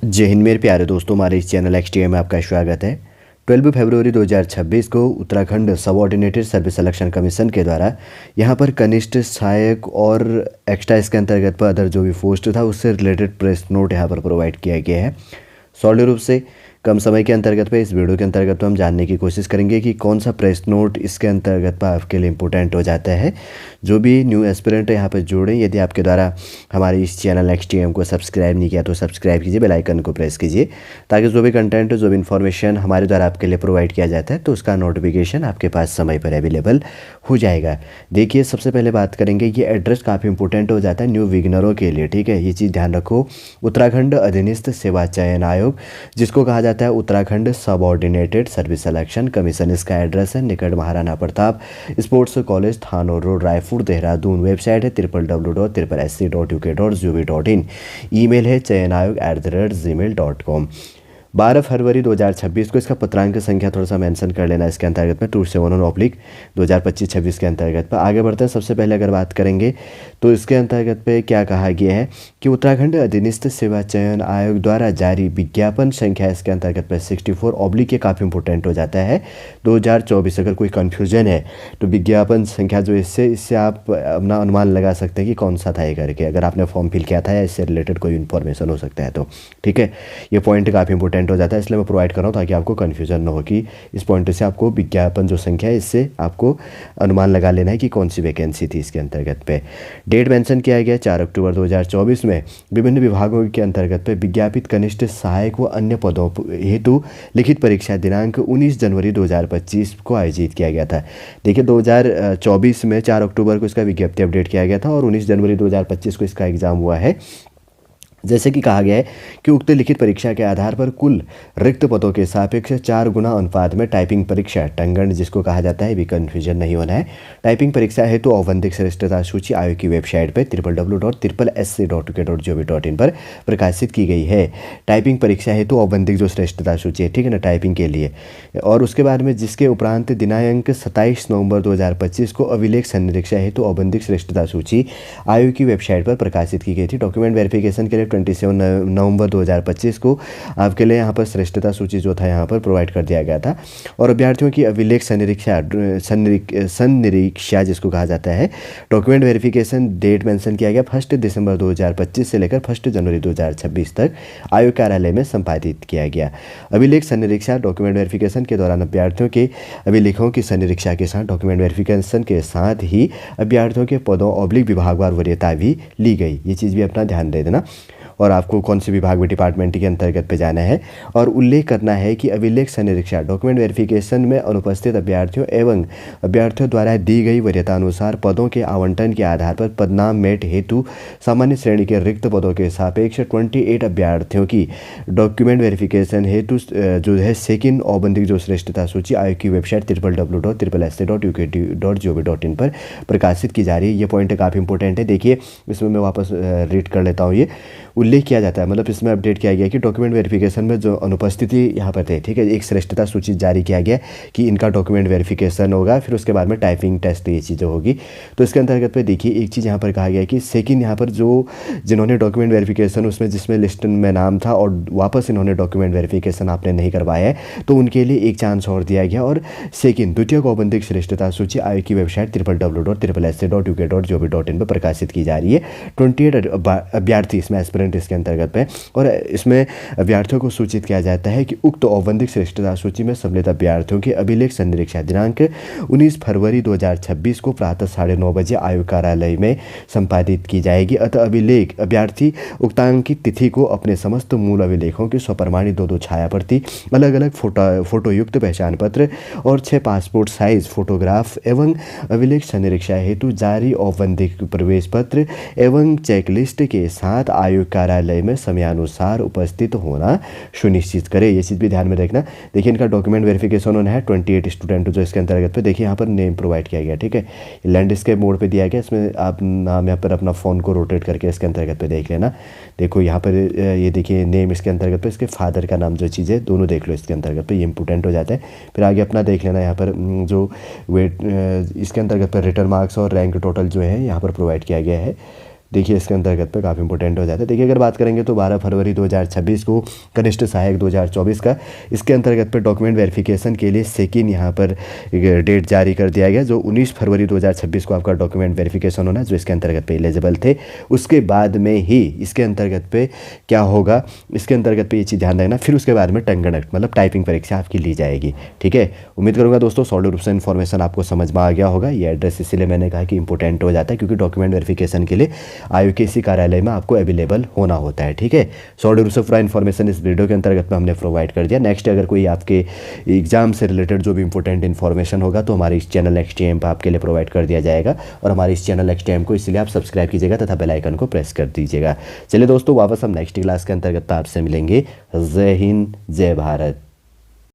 जय हिंद मेरे प्यारे दोस्तों, हमारे इस चैनल एक्सटीए में आपका स्वागत है। 12 फरवरी 2026 को Uttarakhand subordinated service selection commission के द्वारा यहाँ पर कनिष्ठ सहायक और एक्स्ट्रा इसके अंतर्गत पर अदर जो भी पोस्ट था उससे रिलेटेड प्रेस नोट यहाँ पर प्रोवाइड किया गया है। सॉलिड रूप से कम समय के अंतर्गत पे इस वीडियो के अंतर्गत तो हम जानने की कोशिश करेंगे कि कौन सा प्रेस नोट इसके अंतर्गत पर आपके लिए इम्पोर्टेंट हो जाता है। जो भी न्यू एस्पिरेंट है यहाँ पर जोड़ें। यदि आपके द्वारा हमारे इस चैनल एक्सटीएम को सब्सक्राइब नहीं किया तो सब्सक्राइब कीजिए, बेल आइकन को प्रेस कीजिए ताकि जो भी कंटेंट जो भी इन्फॉर्मेशन हमारे द्वारा आपके लिए प्रोवाइड किया जाता है तो उसका नोटिफिकेशन आपके पास समय पर अवेलेबल हो जाएगा। देखिए, सबसे पहले बात करेंगे, ये एड्रेस काफ़ी इंपॉर्टेंट हो जाता है न्यू बिगिनरों के लिए। ठीक है, ये चीज़ ध्यान रखो। उत्तराखंड अधीनस्थ सेवा चयन आयोग, जिसको कहा जाता है Uttarakhand subordinated service selection commission, इसका एड्रेस है निकट Maharana Pratap sports college, Thanor road, Raipur, Dehradun. Website है www.sc.uk.gov.in। ईमेल है chayanayog@gmail.com। 12 फरवरी 2026 को इसका पत्रांक संख्या थोड़ा सा मेंशन कर लेना इसके अंतर्गत में 271/2025-26 के अंतर्गत पर। आगे बढ़ते हैं। सबसे पहले अगर बात करेंगे तो इसके अंतर्गत पे क्या कहा गया है कि उत्तराखंड अधीनस्थ सेवा चयन आयोग द्वारा जारी विज्ञापन संख्या इसके अंतर्गत पे 64 ये काफ़ी इंपॉर्टेंट हो जाता है 2024। अगर कोई कन्फ्यूजन है तो विज्ञापन संख्या जो इससे आप अपना अनुमान लगा सकते हैं कि कौन सा था ये करके, अगर आपने फॉर्म फिल किया था या इससे रिलेटेड कोई इन्फॉर्मेशन हो सकता है तो। ठीक है, ये पॉइंट काफ़ी इंपॉर्टेंट हो जाता है, इसलिए मैं प्रोवाइड कर रहा हूँ ताकि आपको कन्फ्यूजन ना हो कि इस पॉइंट से आपको विज्ञापन जो संख्या है इससे आपको अनुमान लगा लेना है कि कौन सी वैकेंसी थी इसके अंतर्गत पे। डेट मेंशन किया गया 4 अक्टूबर 2024 में विभिन्न विभागों के अंतर्गत पे विज्ञापित कनिष्ठ सहायक व अन्य पदों हेतु लिखित परीक्षा दिनांक 19 जनवरी 2025 को आयोजित किया गया था। देखिए, 2024 में 4 अक्टूबर को इसका विज्ञप्ति अपडेट किया गया था और 19 जनवरी 2025 को इसका एग्ज़ाम हुआ है। जैसे कि कहा गया है कि उक्त लिखित परीक्षा के आधार पर कुल रिक्त पदों के सापेक्ष 4 गुना अनुपात में टाइपिंग परीक्षा टंगन, जिसको कहा जाता है, भी कन्फ्यूजन नहीं होना है। टाइपिंग परीक्षा हेतु औपबंधिक श्रेष्ठता सूची आयोग की वेबसाइट पर www.sc.uk.gov.in पर प्रकाशित की गई है। टाइपिंग परीक्षा हेतु औपबंधिक जो श्रेष्ठता सूची है, ठीक है ना, टाइपिंग के लिए। और उसके बाद में जिसके उपरांत दिनांक 27 नवंबर 2025 को अभिलेख संनिरीक्षा हेतु औपबंधिक श्रेष्ठता सूची आयोग की वेबसाइट पर प्रकाशित की गई थी। डॉक्यूमेंट वेरिफिकेशन के लिए 27 नवंबर 2025 को आपके लिए यहाँ पर श्रेष्ठता सूची जो था यहाँ पर प्रोवाइड कर दिया गया था। और अभ्यर्थियों की अभिलेख संनिरीक्षा जिसको कहा जाता है, डॉक्यूमेंट वेरिफिकेशन डेट मेंशन किया गया 1 दिसंबर 2025 से लेकर 1 जनवरी 2026 तक आयोग कार्यालय में संपादित किया गया। अभिलेख संनिरीक्षा डॉक्यूमेंट वेरिफिकेशन के दौरान अभ्यर्थियों के अभिलेखों की संनिरीक्षा के साथ डॉक्यूमेंट वेरिफिकेशन के साथ ही अभ्यर्थियों के पदों विभागवार वरीयता भी ली गई। ये चीज़ भी अपना ध्यान दे देना। और आपको कौन से विभाग में डिपार्टमेंट के अंतर्गत पे जाना है और उल्लेख करना है कि अभिलेख संनिरीक्षा डॉक्यूमेंट वेरिफिकेशन में अनुपस्थित अभ्यर्थियों एवं अभ्यर्थियों द्वारा दी गई वरीयता अनुसार पदों के आवंटन के आधार पर पदनाम मेट हेतु सामान्य श्रेणी के रिक्त पदों के सापेक्ष 28 अभ्यर्थियों की डॉक्यूमेंट वेरिफिकेशन हेतु जो है सेकंड औपबंधिक जो श्रेष्ठता सूची आयोग की वेबसाइट www.sc.uk.gov.in पर प्रकाशित की जा रही है। ये पॉइंट काफ़ी इंपॉर्टेंट है। देखिए, इसमें मैं वापस रीड कर लेता हूँ। ये उल्लेख किया जाता है, मतलब इसमें अपडेट किया गया कि डॉक्यूमेंट वेरिफिकेशन में जो अनुपस्थिति यहाँ पर थे, ठीक है, एक श्रेष्ठता सूची जारी किया गया कि इनका डॉक्यूमेंट वेरिफिकेशन होगा, फिर उसके बाद में टाइपिंग टेस्ट ये चीज़ें होगी। तो इसके अंतर्गत पे देखिए एक चीज़ यहाँ पर कहा गया कि सेकंड यहाँ पर जो जिन्होंने डॉक्यूमेंट वेरिफिकेशन उसमें जिसमें लिस्ट में नाम था और वापस इन्होंने डॉक्यूमेंट वेरिफिकेशन आपने नहीं करवाया है तो उनके लिए एक चांस और दिया गया। और सेकंड द्वितीय औपबंधिक श्रेष्ठता सूची आयोग की वेबसाइट www.sc.uk.gov.in पर प्रकाशित की जा रही है। 28 अभ्यर्थी इसमें एस्पिरेंट इसके अंतर्गत है और इसमें अभ्यर्थियों को सूचित किया जाता है कि उक्त औपबंधिक श्रेष्ठता सूची में सम्मिलित अभ्यर्थियों की अभिलेख संनिरीक्षा दिनांक 19 फरवरी 2026 को प्रातः 9:30 बजे आयोग कार्यालय में संपादित की जाएगी। अतः अभिलेख अभ्यर्थी उक्तांकित तिथि को अपने समस्त मूल अभिलेखों की स्वप्रमाणित 2 छाया प्रति, अलग अलग फोटोयुक्त पहचान पत्र और 6 पासपोर्ट साइज फोटोग्राफ एवं अभिलेख संनिरीक्षा हेतु जारी औपबंधिक प्रवेश पत्र एवं चेकलिस्ट के साथ आयोग कार्यालय में समयानुसार उपस्थित होना सुनिश्चित करें। ये चीज़ भी ध्यान में रखना। देखिए, इनका डॉक्यूमेंट वेरिफिकेशन होना है 28 स्टूडेंट जो इसके अंतर्गत पे देखिए यहाँ पर नेम प्रोवाइड किया गया, ठीक है, लैंडस्केप मोड पे दिया गया। इसमें आप नाम यहाँ पर अपना फ़ोन को रोटेट करके इसके अंतर्गत पे देख लेना। देखो यहाँ पर ये देखिए नेम इसके अंतर्गत पे इसके फादर का नाम जो चीज़ है दोनों देख लो इसके अंतर्गत पे, ये इंपॉर्टेंट हो जाता है। फिर आगे अपना देख लेना यहाँ पर जो वेट इसके अंतर्गत पर रिटर्न मार्क्स और रैंक टोटल जो है यहाँ पर प्रोवाइड किया गया है। देखिए इसके अंतर्गत पे काफ़ी इंपॉर्टेंट हो जाता है। देखिए अगर बात करेंगे तो 12 फरवरी 2026 को कनिष्ठ सहायक 2024 का इसके अंतर्गत पे डॉक्यूमेंट वेरिफिकेशन के लिए सेकेंड यहाँ पर डेट जारी कर दिया गया, जो 19 फरवरी 2026 को आपका डॉक्यूमेंट वेरिफिकेशन होना, जो इसके अंतर्गत पे एलिजिबल थे। उसके बाद में ही इसके अंतर्गत पे क्या होगा, इसके अंतर्गत पे ये चीज़ ध्यान रखना, फिर उसके बाद में टंगणक मतलब टाइपिंग परीक्षा आपकी ली जाएगी। ठीक है, उम्मीद करूँगा दोस्तों सॉलिड रूप से इन्फॉर्मेशन आपको समझ में आ गया होगा। ये एड्रेस इसलिए मैंने कहा कि इंपॉर्टेंट हो जाता है, क्योंकि डॉक्यूमेंट वेरिफिकेशन के लिए आयोग के इसी कार्यालय में आपको अवेलेबल होना होता है। ठीक है, सॉलिड रूप से पूरा इन्फॉर्मेशन इस वीडियो के अंतर्गत में हमने प्रोवाइड कर दिया। नेक्स्ट अगर कोई आपके एग्जाम से रिलेटेड जो भी इंपॉर्टेंट इन्फॉर्मेशन होगा तो हमारे इस चैनल नेक्स्ट टाइम पर आपके लिए प्रोवाइड कर दिया जाएगा, और हमारे इस चैनल नेक्स्ट टाइम को इसलिए आप सब्सक्राइब कीजिएगा तथा बेल आइकन को प्रेस कर दीजिएगा। चलिए दोस्तों, वापस हम नेक्स्ट क्लास के अंतर्गत आपसे मिलेंगे। जय हिंद, जय भारत।